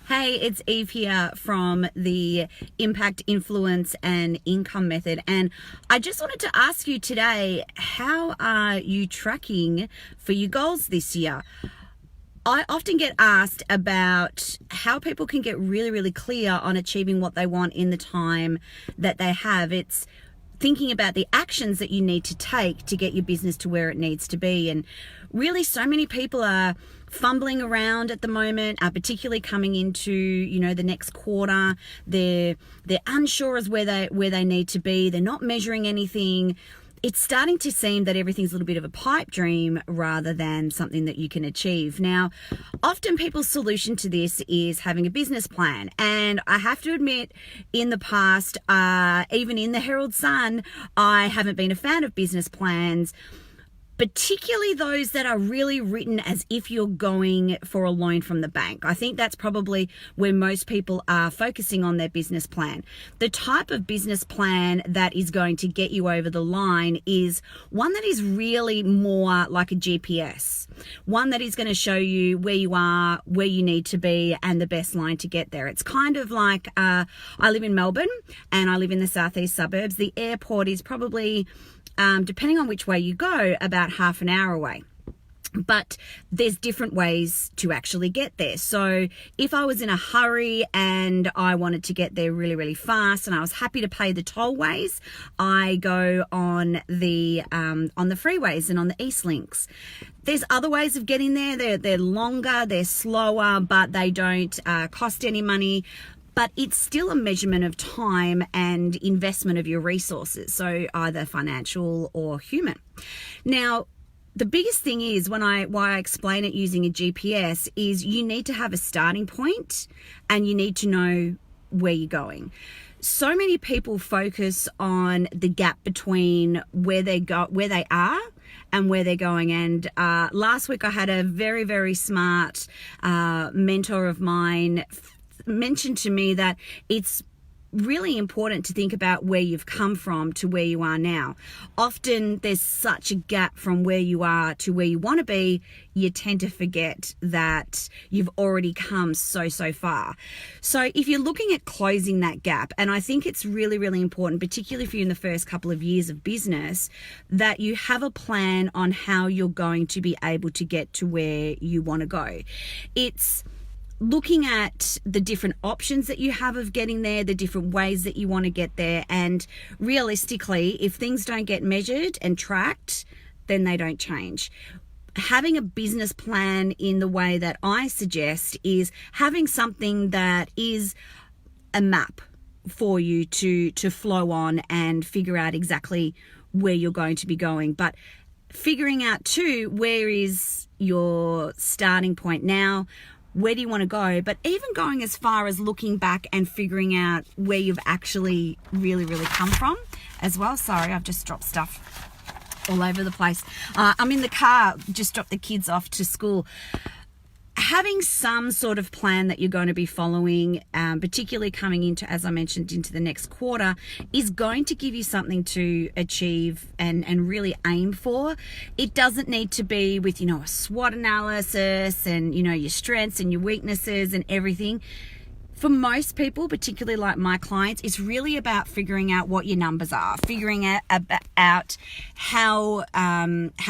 Hey, it's Eve here from the Impact, Influence and Income Method. And I just wanted to ask you today, how are you tracking for your goals this year? I often get asked about how people can get really clear on achieving what they want in the time that they have. It's thinking about the actions that you need to take to get your business to where it needs to be. And really, so many people are fumbling around at the moment, particularly coming into, the next quarter. They're unsure as where they need to be. They're not measuring anything. It's starting to seem that everything's a little bit of a pipe dream rather than something that you can achieve. Now, often people's solution to this is having a business plan. And I have to admit, in the past, even in the Herald Sun, I haven't been a fan of business plans, particularly those that are really written as if you're going for a loan from the bank. I think that's probably where most people are focusing on their business plan. The type of business plan that is going to get you over the line is one that is really more like a GPS, one that is going to show you where you are, where you need to be, and the best line to get there. It's kind of like, I live in Melbourne and I live in the southeast suburbs. The airport is probably, depending on which way you go, about half an hour away. But there's different ways to actually get there. So if I was in a hurry and I wanted to get there really fast and I was happy to pay the tollways, I go on the freeways and on the East Links. There's other ways of getting there. They're longer, they're slower, but they don't cost any money. But it's still a measurement of time and investment of your resources, so either financial or human. Now, the biggest thing is why I explain it using a GPS is you need to have a starting point and you need to know where you're going. So many people focus on the gap between where they are and where they're going. And last week I had a very smart mentor of mine mentioned to me that it's really important to think about where you've come from to where you are now. Often there's such a gap from where you are to where you want to be, you tend to forget that you've already come so far. So if you're looking at closing that gap, and I think it's really important, particularly if you're in the first couple of years of business, that you have a plan on how you're going to be able to get to where you want to go. It's looking at the different options that you have of getting there, the different ways that you want to get there, and realistically, if things don't get measured and tracked, then they don't change. Having a business plan in the way that I suggest is having something that is a map for you to flow on and figure out exactly where you're going to be going. But figuring out too, where is your starting point now? Where do you want to go? But even going as far as looking back and figuring out where you've actually really come from as well. Sorry, I've just dropped stuff all over the place. I'm in the car, just dropped the kids off to school. Having some sort of plan that you're going to be following, particularly coming into, as I mentioned, into the next quarter, is going to give you something to achieve and really aim for. It doesn't need to be with, a SWOT analysis and, your strengths and your weaknesses and everything. For most people, particularly like my clients, it's really about figuring out what your numbers are, figuring out how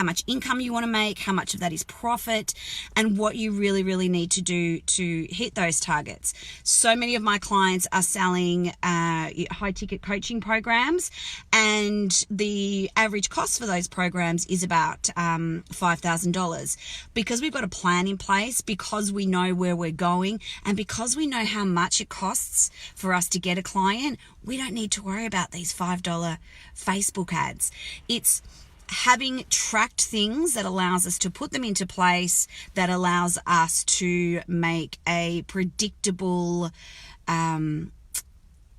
much income you want to make, how much of that is profit, and what you really need to do to hit those targets. So many of my clients are selling high-ticket coaching programs, and the average cost for those programs is about $5,000. Because we've got a plan in place, because we know where we're going, and because we know how much it costs for us to get a client, we don't need to worry about these $5 Facebook ads. It's having tracked things that allows us to put them into place, that allows us to make a predictable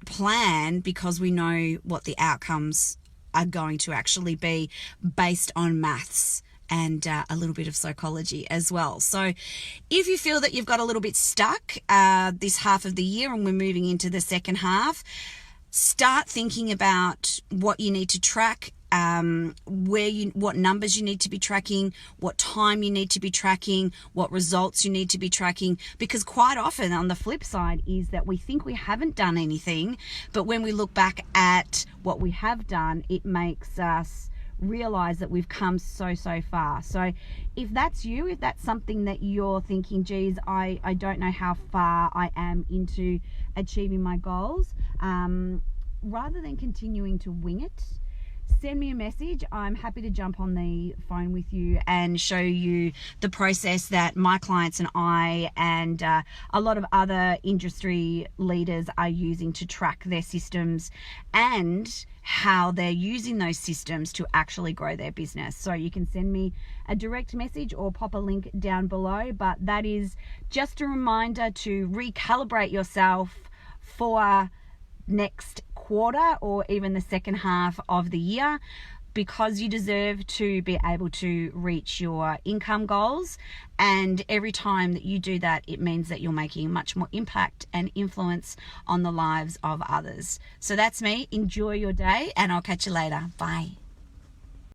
plan, because we know what the outcomes are going to actually be based on maths and a little bit of psychology as well. So if you feel that you've got a little bit stuck this half of the year and we're moving into the second half, start thinking about what you need to track what numbers you need to be tracking, what time you need to be tracking, what results you need to be tracking. Because quite often on the flip side is that we think we haven't done anything, but when we look back at what we have done, it makes us realize that we've come so far. So if that's you, if that's something that you're thinking, geez, I don't know how far I am into achieving my goals, rather than continuing to wing it, send me a message. I'm happy to jump on the phone with you and show you the process that my clients and I and a lot of other industry leaders are using to track their systems and how they're using those systems to actually grow their business. So you can send me a direct message or pop a link down below, but that is just a reminder to recalibrate yourself for next quarter or even the second half of the year, because you deserve to be able to reach your income goals. And every time that you do that, it means that you're making much more impact and influence on the lives of others. So that's me. Enjoy your day, and I'll catch you later. Bye.